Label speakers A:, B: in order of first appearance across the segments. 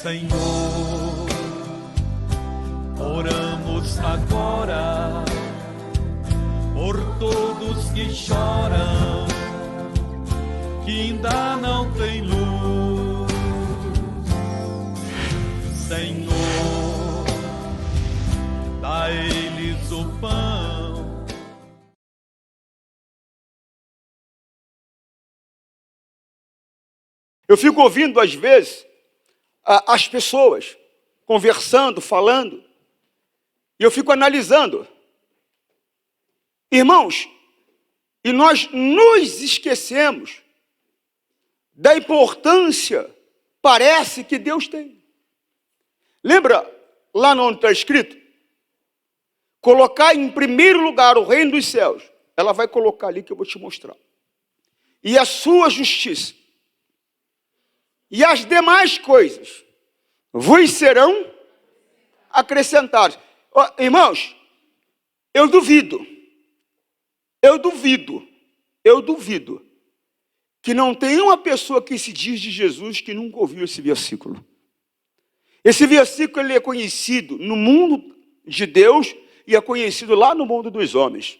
A: Senhor, oramos agora por todos que choram, que ainda não têm luz. Senhor, dá a eles o pão.
B: Eu fico ouvindo às vezes as pessoas conversando, falando, e eu fico analisando. Irmãos, e nós nos esquecemos da importância, parece que Deus tem. Lembra lá onde está escrito? Colocar em primeiro lugar o reino dos céus. Ela vai colocar ali que eu vou te mostrar. E a sua justiça. E as demais coisas vos serão acrescentadas. Irmãos, eu duvido que não tenha uma pessoa que se diz de Jesus que nunca ouviu esse versículo. Esse versículo ele é conhecido no mundo de Deus e é conhecido lá no mundo dos homens.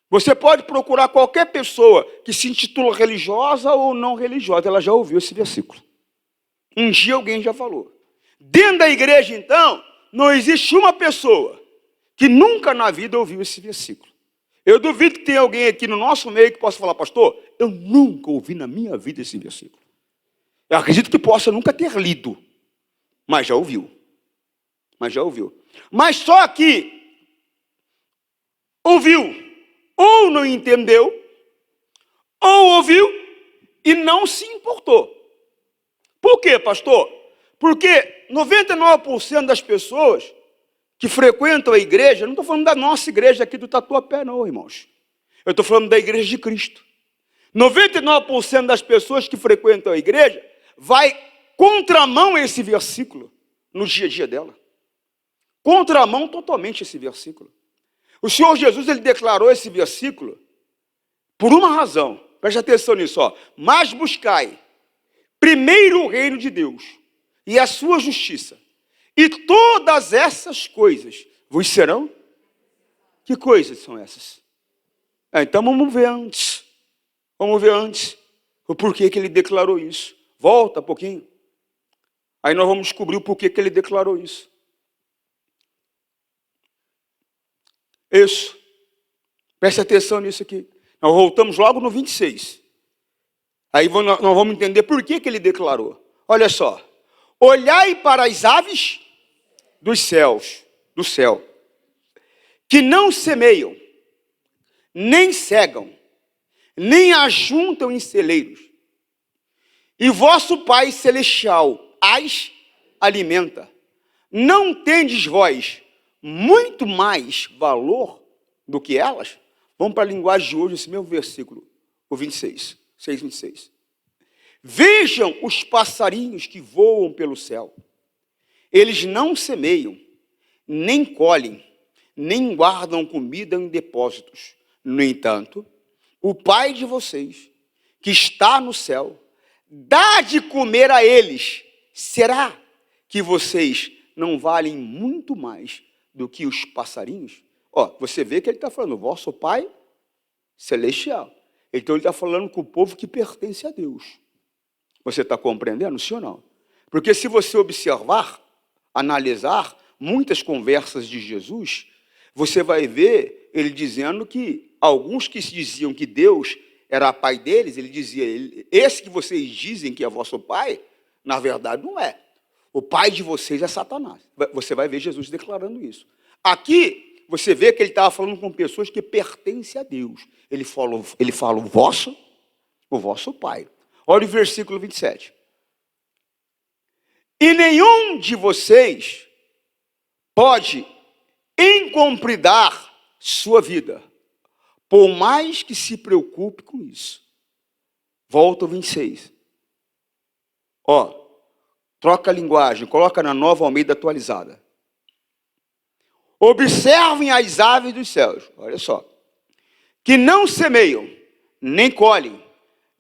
B: Você pode procurar qualquer pessoa que se intitula religiosa ou não religiosa, ela já ouviu esse versículo. Um dia alguém já falou. Dentro da igreja, então, não existe uma pessoa que nunca na vida ouviu esse versículo. Eu duvido que tenha alguém aqui no nosso meio que possa falar, pastor, eu nunca ouvi na minha vida esse versículo. Eu acredito que possa nunca ter lido, mas já ouviu. Mas só que ouviu, ou não entendeu, ou ouviu e não se importou. Por quê, pastor? Porque 99% das pessoas que frequentam a igreja, não estou falando da nossa igreja aqui do Tatuapé, não, irmãos. Eu estou falando da igreja de Cristo. 99% das pessoas que frequentam a igreja vai contramão a esse versículo no dia a dia dela. Contramão totalmente esse versículo. O Senhor Jesus, ele declarou esse versículo por uma razão. Preste atenção nisso, ó. Mas buscai primeiro o reino de Deus e a sua justiça, e todas essas coisas vos serão. Que coisas são essas? Então vamos ver antes. O porquê que ele declarou isso. Volta um pouquinho. Aí nós vamos descobrir o porquê que ele declarou isso. Isso. Preste atenção nisso aqui. Nós voltamos logo no 26. Aí nós vamos entender por que ele declarou. Olha só. Olhai para as aves dos céus, do céu, que não semeiam, nem cegam, nem ajuntam em celeiros. E vosso Pai Celestial as alimenta. Não tendes vós muito mais valor do que elas? Vamos para a linguagem de hoje, esse mesmo versículo, o 26, 6:26. Vejam os passarinhos que voam pelo céu. Eles não semeiam, nem colhem, nem guardam comida em depósitos. No entanto, o Pai de vocês, que está no céu, dá de comer a eles. Será que vocês não valem muito mais do que os passarinhos? Você vê que ele está falando, vosso Pai Celestial. Então ele está falando com o povo que pertence a Deus. Você está compreendendo, sim ou não? Porque se você observar, analisar muitas conversas de Jesus, você vai ver ele dizendo que alguns que se diziam que Deus era pai deles, ele dizia, esse que vocês dizem que é vosso pai, na verdade não é. O pai de vocês é Satanás. Você vai ver Jesus declarando isso. Aqui, você vê que ele estava falando com pessoas que pertencem a Deus. Ele fala o vosso pai. Olha o versículo 27. E nenhum de vocês pode encompridar sua vida, por mais que se preocupe com isso. Volta ao 26. Troca a linguagem, coloca na Nova Almeida atualizada. Observem as aves dos céus, olha só, que não semeiam, nem colhem,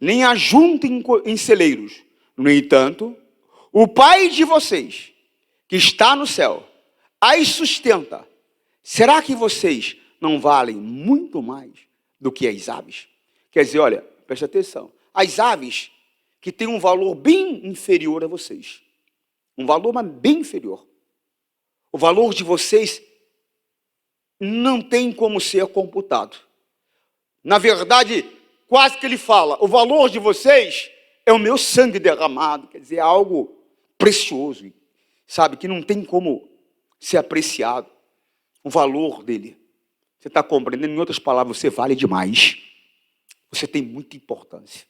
B: nem ajuntam em celeiros. No entanto, o Pai de vocês, que está no céu, as sustenta, será que vocês não valem muito mais do que as aves? Quer dizer, olha, preste atenção, as aves que têm um valor bem inferior a vocês, um valor mas bem inferior. O valor de vocês não tem como ser computado. Na verdade, quase que ele fala, o valor de vocês é o meu sangue derramado, quer dizer, é algo precioso, sabe, que não tem como ser apreciado, o valor dele. Você está compreendendo? Em outras palavras, você vale demais. Você tem muita importância.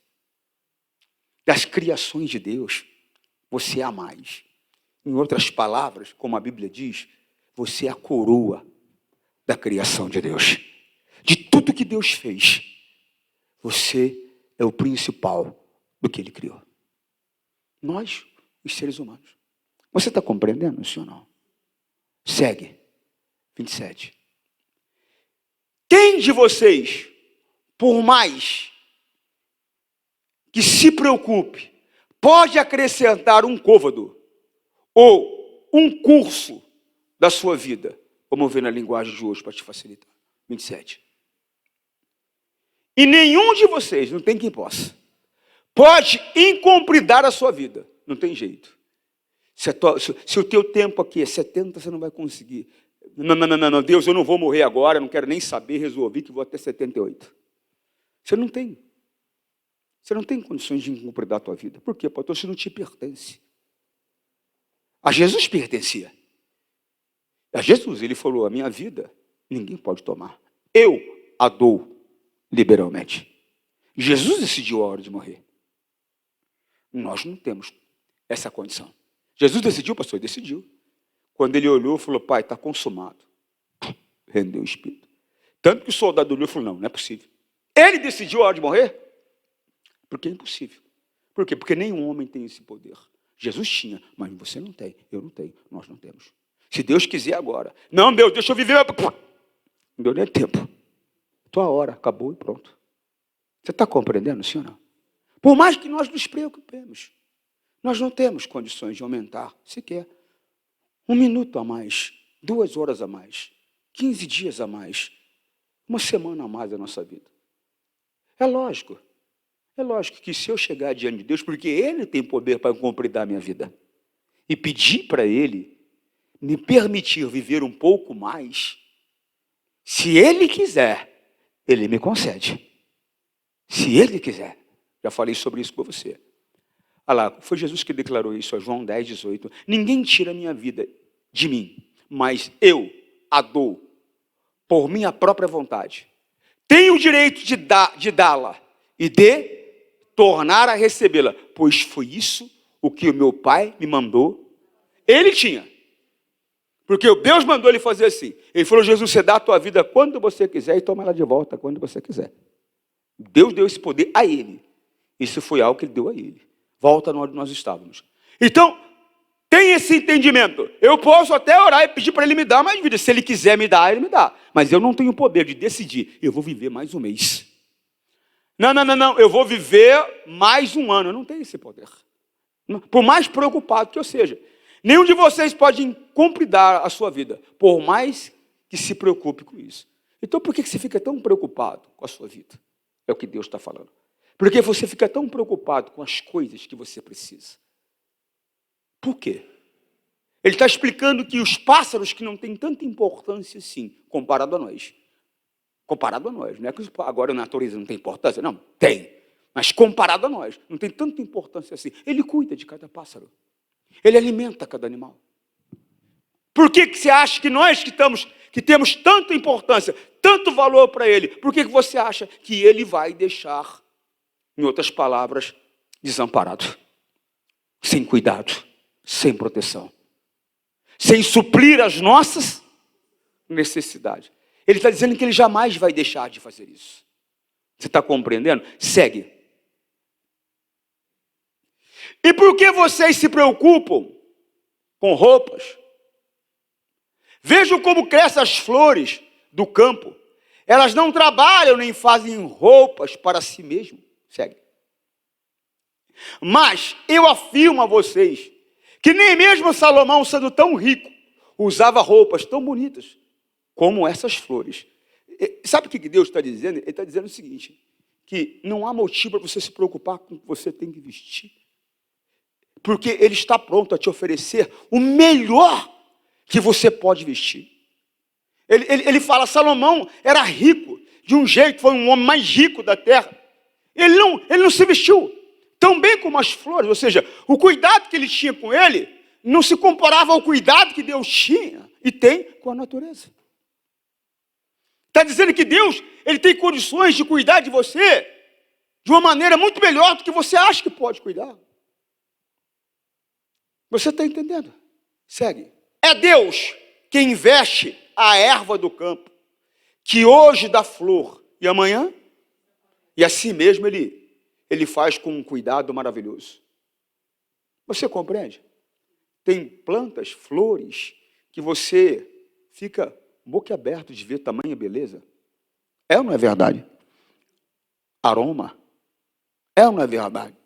B: Das criações de Deus, você é a mais. Em outras palavras, como a Bíblia diz, você é a coroa da criação de Deus. De tudo que Deus fez, você é o principal do que Ele criou. Nós, os seres humanos. Você está compreendendo isso ou não? Segue. 27. Quem de vocês, por mais que se preocupe, pode acrescentar um côvado ou um curso da sua vida? Vamos ver na linguagem de hoje para te facilitar. 27. E nenhum de vocês, não tem quem possa, pode incompridar a sua vida. Não tem jeito. Se o teu tempo aqui é 70, você não vai conseguir. Não, Deus, eu não vou morrer agora, não quero nem saber, resolvi que vou até 78. Você não tem condições de incompridar a tua vida. Por quê, pastor? Isso não te pertence. A Jesus pertencia. A Jesus, ele falou, a minha vida ninguém pode tomar. Eu a dou liberalmente. Jesus decidiu a hora de morrer. Nós não temos essa condição. Jesus decidiu, pastor? Decidiu. Quando ele olhou, falou, pai, está consumado. Rendeu o espírito. Tanto que o soldado olhou e falou, não é possível. Ele decidiu a hora de morrer? Porque é impossível. Por quê? Porque nenhum homem tem esse poder. Jesus tinha, mas você não tem, eu não tenho, nós não temos. Se Deus quiser agora, não, Deus, deixa eu viver. Não deu nem tempo. Tua hora, acabou e pronto. Você está compreendendo, sim ou não? Por mais que nós nos preocupemos, nós não temos condições de aumentar sequer 1 minuto a mais, 2 horas a mais, 15 dias a mais, 1 semana a mais da nossa vida. É lógico que se eu chegar diante de Deus, porque Ele tem poder para completar a minha vida, e pedir para Ele me permitir viver um pouco mais, se Ele quiser, Ele me concede. Se Ele quiser. Já falei sobre isso com você. Olha lá, foi Jesus que declarou isso, a João 10, 18. Ninguém tira a minha vida de mim, mas eu a dou por minha própria vontade. Tenho o direito de dá-la e de tornar a recebê-la, pois foi isso o que o meu Pai me mandou. Ele tinha. Porque Deus mandou ele fazer assim. Ele falou, Jesus, você dá a tua vida quando você quiser e toma ela de volta quando você quiser. Deus deu esse poder a ele. Isso foi algo que ele deu a ele. Volta onde nós estávamos. Então, tem esse entendimento. Eu posso até orar e pedir para ele me dar mais vida. Se ele quiser me dar, ele me dá. Mas eu não tenho o poder de decidir. Eu vou viver mais um mês. Não. Eu vou viver mais um ano. Eu não tenho esse poder. Por mais preocupado que eu seja. Nenhum de vocês pode incompridar a sua vida. Por mais que se preocupe com isso. Então, por que você fica tão preocupado com a sua vida? É o que Deus está falando. Porque você fica tão preocupado com as coisas que você precisa. Por quê? Ele está explicando que os pássaros que não têm tanta importância assim, comparado a nós. Comparado a nós. Não é que agora a natureza não tem importância. Não, tem. Mas comparado a nós, não tem tanta importância assim. Ele cuida de cada pássaro. Ele alimenta cada animal. Por que você acha que nós que temos tanta importância, tanto valor para ele, por que você acha que ele vai deixar, em outras palavras, desamparado, sem cuidado, sem proteção, sem suprir as nossas necessidades? Ele está dizendo que ele jamais vai deixar de fazer isso. Você está compreendendo? Segue. E por que vocês se preocupam com roupas? Vejam como crescem as flores do campo. Elas não trabalham nem fazem roupas para si mesmo. Segue. Mas eu afirmo a vocês que nem mesmo Salomão, sendo tão rico, usava roupas tão bonitas como essas flores. Sabe o que Deus está dizendo? Ele está dizendo o seguinte, que não há motivo para você se preocupar com o que você tem que vestir, porque Ele está pronto a te oferecer o melhor que você pode vestir. Ele fala, Salomão era rico, de um jeito, foi um homem mais rico da terra. Ele não se vestiu tão bem como as flores, ou seja, o cuidado que ele tinha com ele não se comparava ao cuidado que Deus tinha e tem com a natureza. Está dizendo que Deus, Ele tem condições de cuidar de você de uma maneira muito melhor do que você acha que pode cuidar. Você está entendendo? Segue. É Deus quem veste a erva do campo, que hoje dá flor e amanhã, e assim mesmo Ele faz com um cuidado maravilhoso. Você compreende? Tem plantas, flores, que você fica boquiaberto de ver tamanha beleza. É ou não é verdade? Aroma. É ou não é verdade?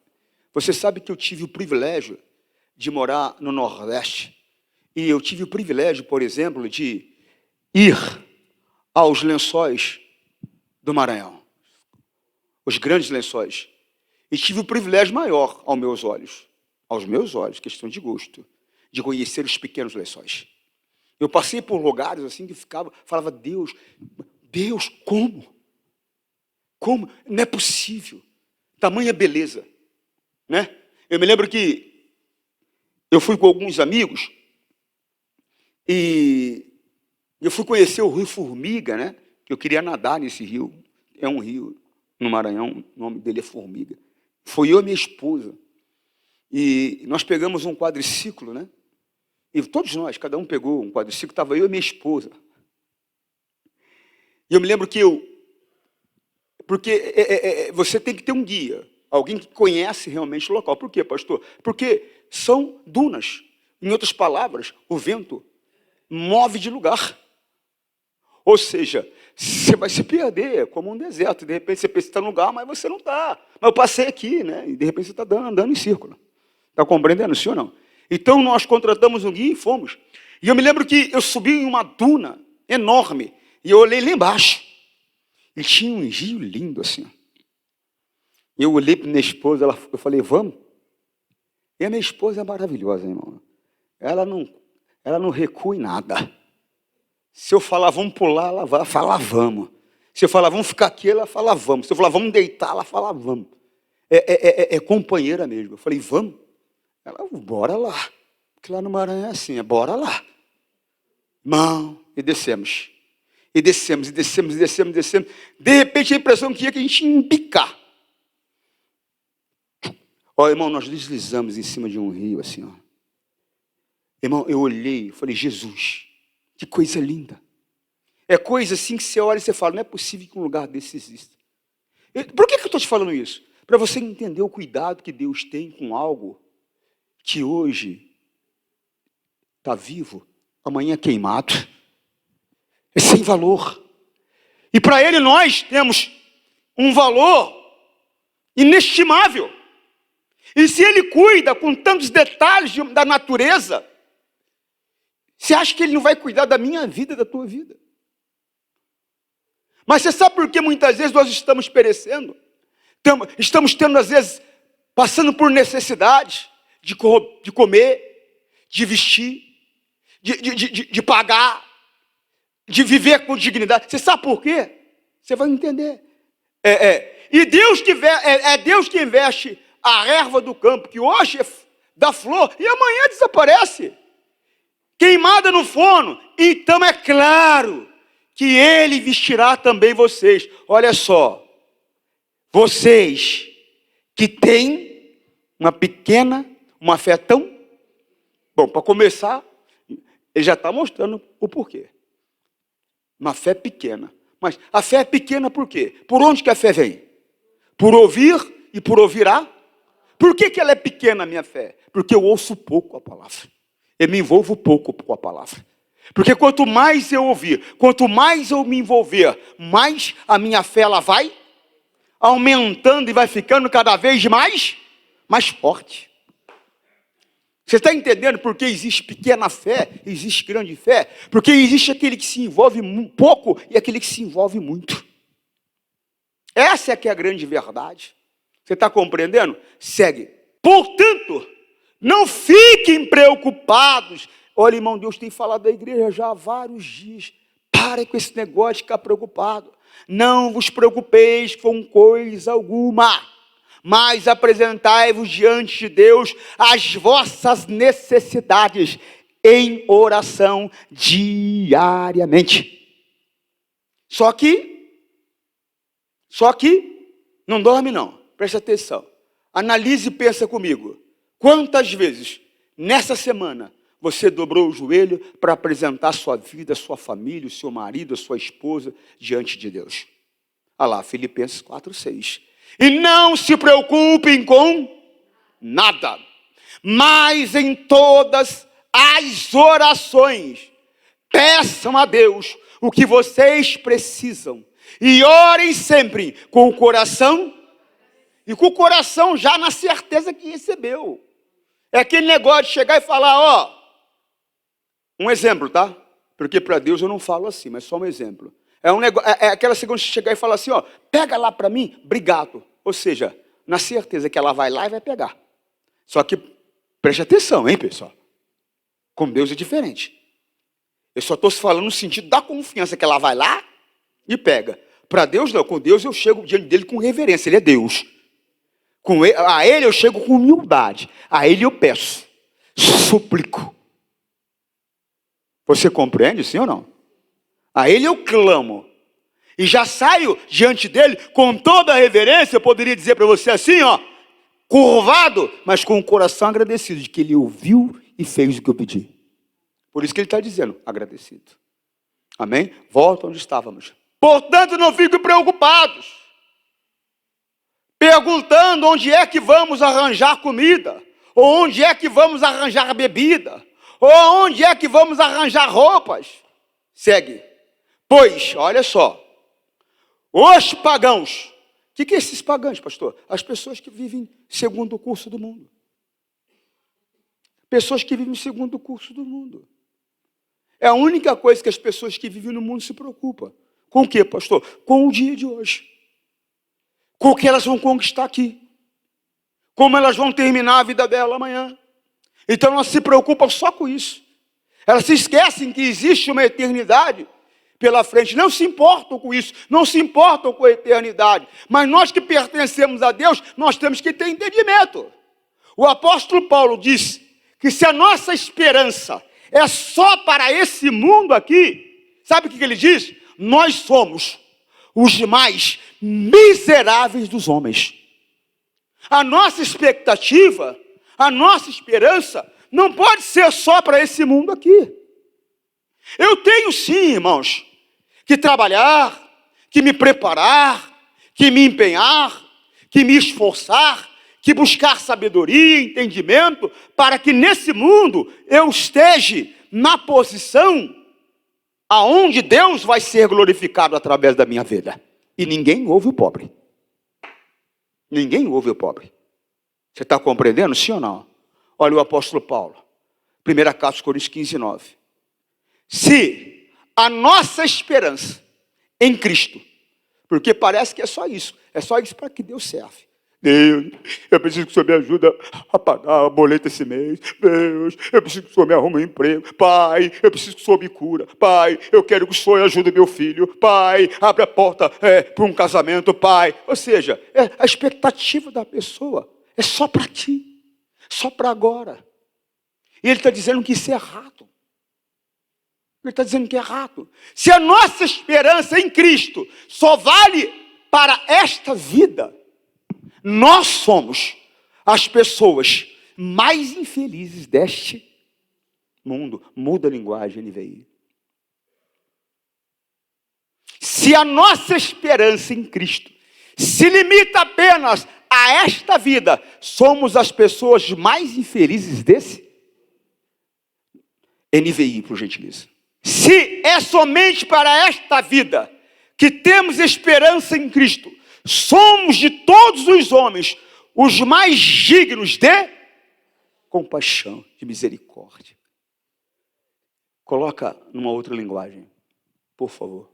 B: Você sabe que eu tive o privilégio de morar no Nordeste. E eu tive o privilégio, por exemplo, de ir aos lençóis do Maranhão. Os grandes lençóis. E tive o privilégio maior aos meus olhos, questão de gosto, de conhecer os pequenos lençóis. Eu passei por lugares assim que falava, Deus, como? Como? Não é possível. Tamanha beleza. Né? Eu me lembro que eu fui com alguns amigos e eu fui conhecer o Rio Formiga, né? Eu queria nadar nesse rio. É um rio no Maranhão, o nome dele é Formiga. Foi eu e minha esposa. E nós pegamos um quadriciclo, né? E todos nós, cada um pegou um quadriciclo, estava eu e minha esposa. E eu me lembro que porque você tem que ter um guia, alguém que conhece realmente o local. Por quê, pastor? Porque são dunas. Em outras palavras, o vento move de lugar. Ou seja, você vai se perder, como um deserto. De repente você pensa que está no lugar, mas você não está. Mas eu passei aqui, né? E de repente você está andando em círculo. Está compreendendo, sim ou não? Então nós contratamos um guia e fomos. E eu me lembro que eu subi em uma duna enorme. E eu olhei lá embaixo. E tinha um rio lindo assim. Eu olhei para minha esposa, eu falei, vamos? E a minha esposa é maravilhosa, irmão. Ela não recua em nada. Se eu falar, vamos pular, ela vai falar, vamos. Se eu falar, vamos ficar aqui, ela fala, vamos. Se eu falar, vamos deitar, ela fala, vamos. É companheira mesmo. Eu falei, vamos? Ela, bora lá. Porque lá no Maranhão é assim, bora lá. Irmão, e descemos. E descemos, e descemos, e descemos, e descemos. De repente, a impressão que ia que a gente ia embicar. Ó, irmão, nós deslizamos em cima de um rio, assim, ó. Irmão, eu olhei, falei, Jesus, que coisa linda. É coisa assim que você olha e você fala, não é possível que um lugar desse exista. Por que eu estou te falando isso? Para você entender o cuidado que Deus tem com algo que hoje está vivo, amanhã é queimado. É sem valor. E para Ele nós temos um valor inestimável. E se Ele cuida com tantos detalhes da natureza, você acha que Ele não vai cuidar da minha vida, da tua vida? Mas você sabe por que muitas vezes nós estamos perecendo? Estamos tendo, às vezes, passando por necessidades de comer, de vestir, de pagar, de viver com dignidade. Você sabe por quê? Você vai entender. E Deus Deus que investe a erva do campo, que hoje dá flor e amanhã desaparece. Queimada no forno. Então é claro que Ele vestirá também vocês. Olha só. Vocês que têm uma fé tão... Bom, para começar, ele já está mostrando o porquê. Uma fé pequena. Mas a fé é pequena por quê? Por onde que a fé vem? Por ouvir e por ouvirá? Por que ela é pequena, a minha fé? Porque eu ouço pouco a palavra. Eu me envolvo pouco com a palavra. Porque quanto mais eu ouvir, quanto mais eu me envolver, mais a minha fé ela vai aumentando e vai ficando cada vez mais forte. Você está entendendo por que existe pequena fé, existe grande fé? Porque existe aquele que se envolve pouco e aquele que se envolve muito. Essa é que é a grande verdade. Você está compreendendo? Segue. Portanto, não fiquem preocupados. Olha, irmão, Deus tem falado da igreja já há vários dias. Pare com esse negócio de ficar preocupado. Não vos preocupeis com coisa alguma, mas apresentai-vos diante de Deus as vossas necessidades em oração diariamente. Só que, não dorme não, preste atenção. Analise e pensa comigo. Quantas vezes, nessa semana, você dobrou o joelho para apresentar sua vida, sua família, o seu marido, a sua esposa, diante de Deus? Olha lá, Filipenses 4:6. E não se preocupem com nada, mas em todas as orações, peçam a Deus o que vocês precisam, e orem sempre com o coração, e com o coração já na certeza que recebeu. É aquele negócio de chegar e falar, ó, um exemplo, tá? Porque para Deus eu não falo assim, mas só um exemplo. É aquela segunda de chegar e falar assim, ó, pega lá para mim, obrigado. Ou seja, na certeza que ela vai lá e vai pegar. Só que, preste atenção, hein, pessoal? Com Deus é diferente. Eu só estou falando no sentido da confiança que ela vai lá e pega. Para Deus não, com Deus eu chego diante dele com reverência, ele é Deus. A ele eu chego com humildade, a ele eu peço, suplico. Você compreende, sim ou não? A ele eu clamo. E já saio diante dele com toda a reverência, eu poderia dizer para você assim, ó, curvado, mas com o coração agradecido de que ele ouviu e fez o que eu pedi. Por isso que ele está dizendo, agradecido. Amém? Volta onde estávamos. Portanto, não fiquem preocupados, perguntando onde é que vamos arranjar comida, ou onde é que vamos arranjar bebida, ou onde é que vamos arranjar roupas. Segue. Pois, olha só, os pagãos. O que é esses pagãos, pastor? As pessoas que vivem segundo o curso do mundo. Pessoas que vivem segundo o curso do mundo. É a única coisa que as pessoas que vivem no mundo se preocupam. Com o quê, pastor? Com o dia de hoje. Com o que elas vão conquistar aqui. Como elas vão terminar a vida dela amanhã. Então elas se preocupam só com isso. Elas se esquecem que existe uma eternidade pela frente, não se importam com isso, não se importam com a eternidade. Mas nós que pertencemos a Deus, nós temos que ter entendimento. O apóstolo Paulo diz que se a nossa esperança é só para esse mundo aqui, sabe o que ele diz? Nós somos os mais miseráveis dos homens. A nossa expectativa, a nossa esperança, não pode ser só para esse mundo aqui. Eu tenho sim, irmãos, que trabalhar, que me preparar, que me empenhar, que me esforçar, que buscar sabedoria, entendimento, para que nesse mundo eu esteja na posição aonde Deus vai ser glorificado através da minha vida. E ninguém ouve o pobre. Ninguém ouve o pobre. Você está compreendendo, sim ou não? Olha o apóstolo Paulo, 1 Coríntios 15:9. Se a nossa esperança em Cristo, porque parece que é só isso para que Deus serve. Deus, eu preciso que o Senhor me ajude a pagar a boleta esse mês. Deus, eu preciso que o Senhor me arrume um emprego. Pai, eu preciso que o Senhor me cura. Pai, eu quero que o Senhor ajude meu filho. Pai, abre a porta para um casamento. Pai, ou seja, a expectativa da pessoa é só para ti, só para agora. E ele está dizendo que isso é errado. Ele está dizendo que é errado. Se a nossa esperança em Cristo só vale para esta vida, nós somos as pessoas mais infelizes deste mundo. Muda a linguagem, NVI. Se a nossa esperança em Cristo se limita apenas a esta vida, somos as pessoas mais infelizes desse NVI, por gentileza. Se é somente para esta vida que temos esperança em Cristo, somos de todos os homens os mais dignos de compaixão, de misericórdia. Coloca numa outra linguagem, por favor.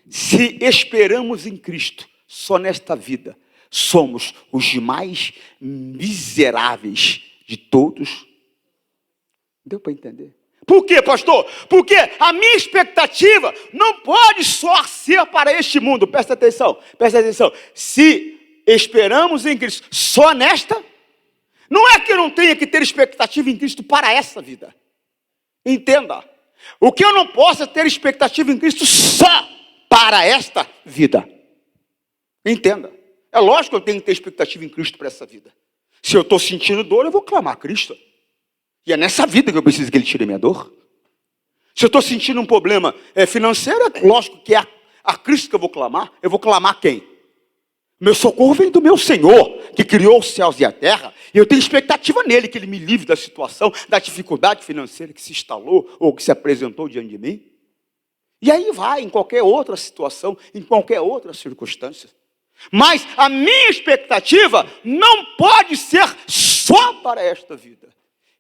B: Se esperamos em Cristo só nesta vida, somos os mais miseráveis de todos. Deu para entender? Por quê, pastor? Porque a minha expectativa não pode só ser para este mundo. Presta atenção, presta atenção. Se esperamos em Cristo só nesta, não é que eu não tenha que ter expectativa em Cristo para essa vida. Entenda. O que eu não posso é ter expectativa em Cristo só para esta vida. Entenda. É lógico que eu tenho que ter expectativa em Cristo para essa vida. Se eu estou sentindo dor, eu vou clamar a Cristo. E é nessa vida que eu preciso que Ele tire minha dor. Se eu estou sentindo um problema financeiro, é lógico que é a Cristo que eu vou clamar. Eu vou clamar quem? Meu socorro vem do meu Senhor, que criou os céus e a terra. E eu tenho expectativa nele, que Ele me livre da situação, da dificuldade financeira que se instalou ou que se apresentou diante de mim. E aí vai, em qualquer outra situação, em qualquer outra circunstância. Mas a minha expectativa não pode ser só para esta vida.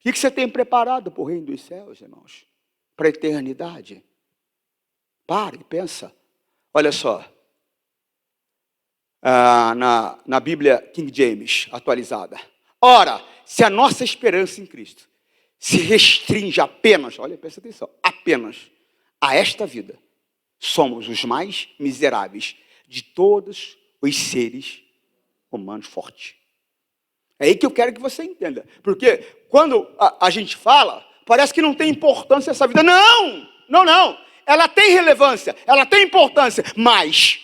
B: O que você tem preparado para o reino dos céus, irmãos? Para a eternidade? Pare, pensa. Olha só. Na Bíblia King James, atualizada. Ora, se a nossa esperança em Cristo se restringe apenas, olha, presta atenção, apenas a esta vida, somos os mais miseráveis de todos os seres humanos fortes. É aí que eu quero que você entenda. Porque quando a gente fala, parece que não tem importância essa vida. Não, não, não. Ela tem relevância, ela tem importância, mas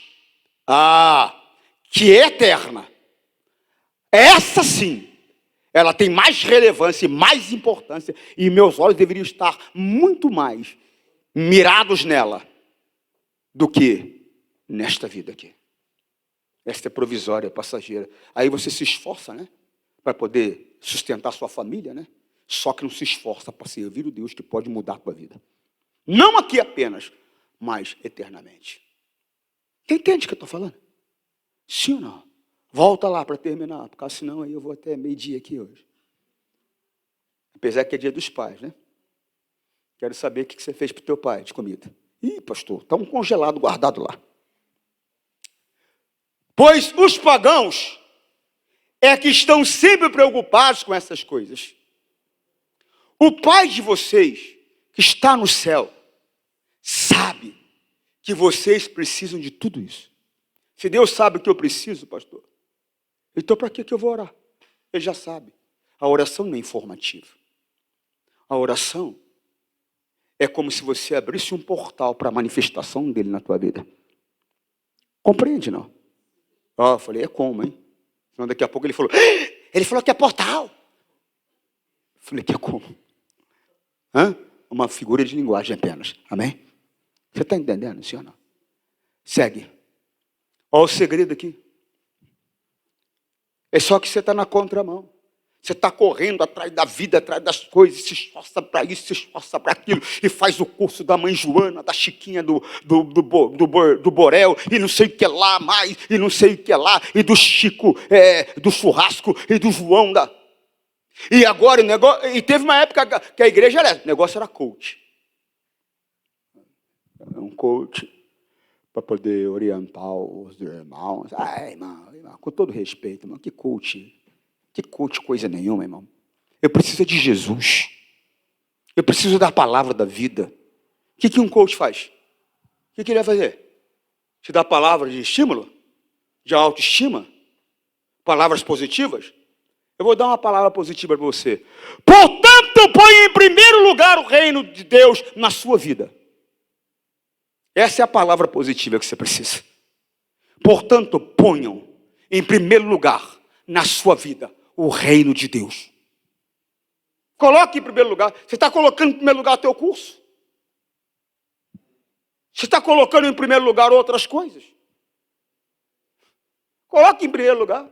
B: que é eterna. Essa sim, ela tem mais relevância e mais importância, e meus olhos deveriam estar muito mais mirados nela do que nesta vida aqui. Esta é provisória, é passageira. Aí você se esforça, né? Para poder sustentar sua família, né? Só que não se esforça para servir o Deus que pode mudar a tua vida. Não aqui apenas, mas eternamente. Você entende o que eu estou falando? Sim ou não? Volta lá para terminar, porque senão aí eu vou até meio-dia aqui hoje. Apesar que é dia dos pais, né? Quero saber o que você fez para o teu pai de comida. Ih, pastor, está um congelado guardado lá. Pois os pagãos é que estão sempre preocupados com essas coisas. O Pai de vocês, que está no céu, sabe que vocês precisam de tudo isso. Se Deus sabe o que eu preciso, pastor, então para que eu vou orar? Ele já sabe. A oração não é informativa. A oração é como se você abrisse um portal para a manifestação dele na tua vida. Compreende, não? Eu falei, é como, hein? Então, daqui a pouco ele falou que é portal. Eu falei, que é como? Uma figura de linguagem apenas. Amém? Você está entendendo, sim ou não? Segue. Olha o segredo aqui. É só que você está na contramão. Você está correndo atrás da vida, atrás das coisas, se esforça para isso, se esforça para aquilo, e faz o curso da mãe Joana, da Chiquinha do Borel, e não sei o que lá mais, e não sei o que lá, e do Chico, do churrasco, e do João da... E agora o negócio... E teve uma época que a igreja o negócio era coach. Um coach para poder orientar os irmãos. Irmão, com todo respeito, irmão, que coach... Que coach coisa nenhuma, irmão. Eu preciso de Jesus. Eu preciso da palavra da vida. O que um coach faz? O que ele vai fazer? Te dá palavras de estímulo? De autoestima? Palavras positivas? Eu vou dar uma palavra positiva para você. Portanto, põe em primeiro lugar o reino de Deus na sua vida. Essa é a palavra positiva que você precisa. Portanto, ponham em primeiro lugar na sua vida o reino de Deus. Coloque em primeiro lugar. Você está colocando em primeiro lugar o teu curso? Você está colocando em primeiro lugar outras coisas? Coloque em primeiro lugar.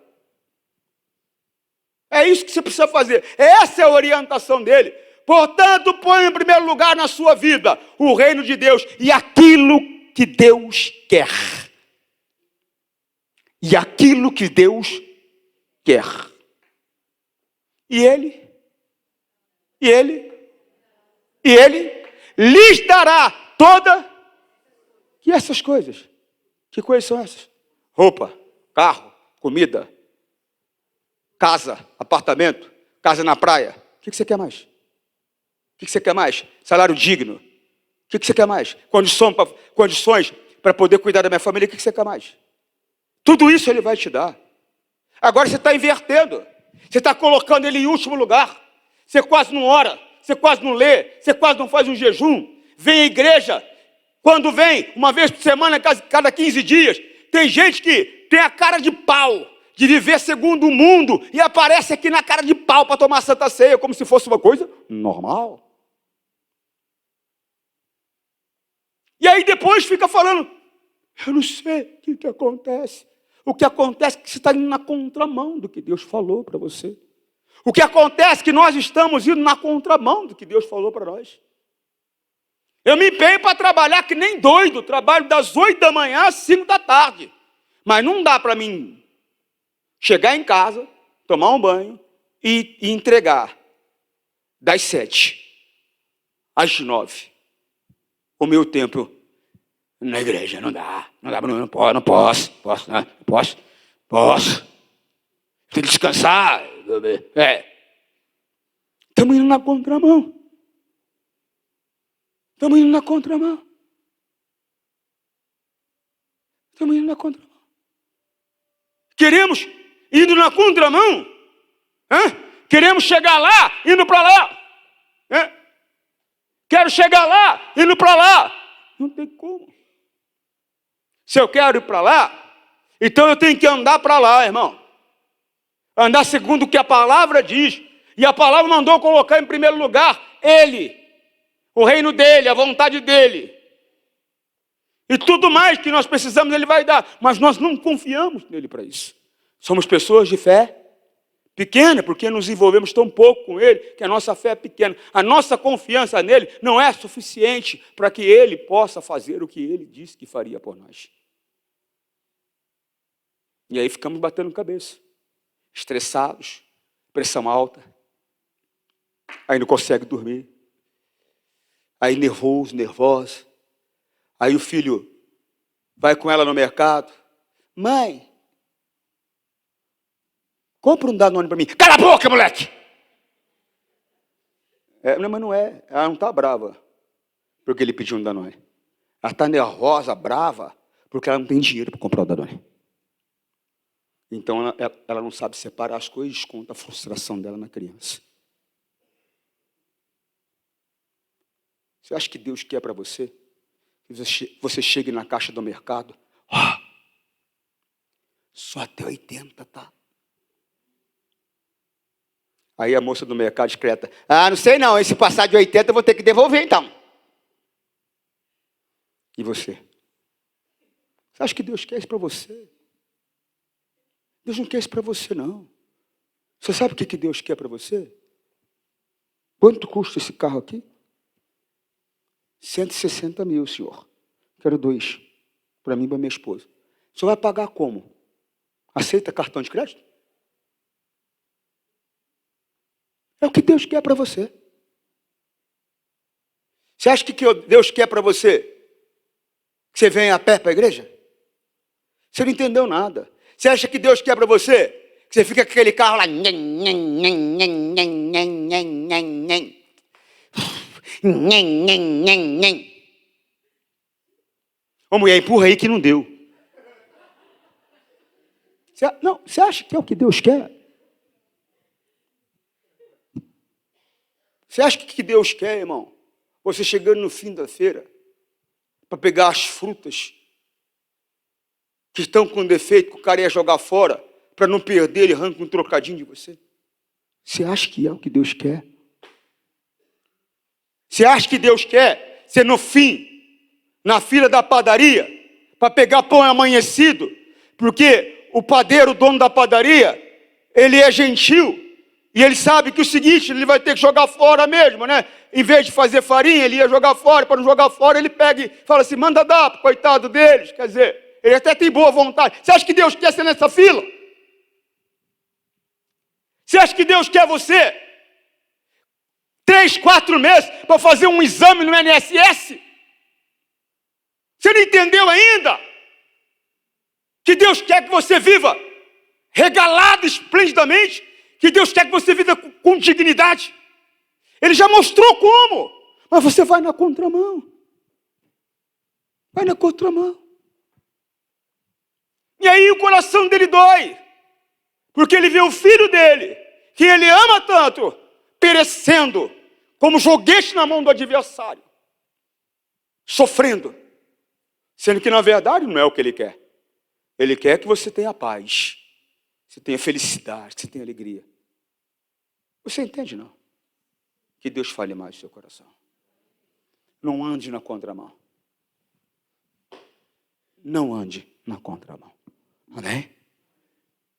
B: É isso que você precisa fazer. Essa é a orientação dele. Portanto, põe em primeiro lugar na sua vida o reino de Deus e aquilo que Deus quer. E aquilo que Deus quer. E Ele lhes dará toda. E essas coisas? Que coisas são essas? Roupa, carro, comida, casa, apartamento, casa na praia. O que você quer mais? O que você quer mais? Salário digno. O que você quer mais? Condições para poder cuidar da minha família. O que você quer mais? Tudo isso Ele vai te dar. Agora você está invertendo. Você está colocando Ele em último lugar. Você quase não ora. Você quase não lê. Você quase não faz um jejum. Vem à igreja. Quando vem, uma vez por semana, cada 15 dias. Tem gente que tem a cara de pau de viver segundo o mundo e aparece aqui na cara de pau para tomar Santa Ceia, como se fosse uma coisa normal. E aí depois fica falando, eu não sei o que acontece. O que acontece é que você está indo na contramão do que Deus falou para você. O que acontece é que nós estamos indo na contramão do que Deus falou para nós. Eu me empenho para trabalhar que nem doido. Trabalho das 8 da manhã às 5 da tarde. Mas não dá para mim chegar em casa, tomar um banho e entregar das 7 às 9 o meu tempo na igreja. Não dá, não posso. Tem que descansar. Estamos indo na contramão. Estamos indo na contramão. Queremos indo na contramão? Queremos chegar lá, indo para lá. Quero chegar lá, indo para lá. Não tem como. Se eu quero ir para lá, então eu tenho que andar para lá, irmão. Andar segundo o que a palavra diz. E a palavra mandou colocar em primeiro lugar Ele. O reino dEle, a vontade dEle. E tudo mais que nós precisamos, Ele vai dar. Mas nós não confiamos nele para isso. Somos pessoas de fé pequena, porque nos envolvemos tão pouco com Ele, que a nossa fé é pequena. A nossa confiança nele não é suficiente para que Ele possa fazer o que Ele disse que faria por nós. E aí ficamos batendo cabeça, estressados, pressão alta. Aí não consegue dormir. Aí nervosa. Aí o filho vai com ela no mercado. Mãe, compra um Danone para mim. Cala a boca, moleque! Mas não é. Ela não está brava porque ele pediu um Danone. Ela está nervosa, brava, porque ela não tem dinheiro para comprar o Danone. Então ela não sabe separar as coisas e desconta a frustração dela na criança. Você acha que Deus quer para você? Que você chegue na caixa do mercado, só até 80, tá? Aí a moça do mercado discreta, não sei não, se passar de 80 eu vou ter que devolver então. E você? Você acha que Deus quer isso para você? Deus não quer isso para você não. Você sabe o que Deus quer para você? Quanto custa esse carro aqui? 160 mil, senhor. Quero 2. Para mim e para minha esposa. O senhor vai pagar como? Aceita cartão de crédito? É o que Deus quer para você. Você acha que Deus quer para você? Que você venha a pé para a igreja? Você não entendeu nada. Você acha que Deus quer para você? Que você fica com aquele carro lá. Ô mulher, empurra aí que não deu. Você acha que é o que Deus quer? Você acha que Deus quer, irmão? Você chegando no fim da feira para pegar as frutas que estão com defeito, que o cara ia jogar fora, para não perder, ele arranca um trocadinho de você. Você acha que é o que Deus quer? Você acha que Deus quer ser no fim, na fila da padaria, para pegar pão amanhecido, porque o padeiro, o dono da padaria, ele é gentil, e ele sabe que o seguinte, ele vai ter que jogar fora mesmo, né? Em vez de fazer farinha, ele ia jogar fora, para não jogar fora, ele pega e fala assim, manda dar, coitado deles, quer dizer, ele até tem boa vontade. Você acha que Deus quer ser nessa fila? Você acha que Deus quer você 3, 4 meses para fazer um exame no INSS? Você não entendeu ainda? Que Deus quer que você viva regalado esplendidamente, que Deus quer que você viva com dignidade. Ele já mostrou como, mas você vai na contramão. Vai na contramão. E aí o coração dele dói, porque ele vê o filho dele, que ele ama tanto, perecendo, como joguete na mão do adversário, sofrendo, sendo que na verdade não é o que ele quer. Ele quer que você tenha paz, você tenha felicidade, você tenha alegria. Você entende, não? Que Deus fale mais no seu coração. Não ande na contramão. Não ande na contramão. Amém?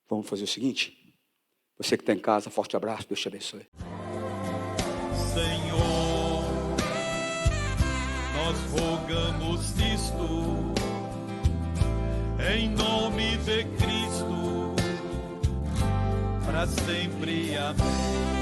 B: Vamos fazer o seguinte. Você que está em casa, forte abraço, Deus te abençoe.
A: Senhor, nós rogamos isto em nome de Cristo, para sempre. Amém.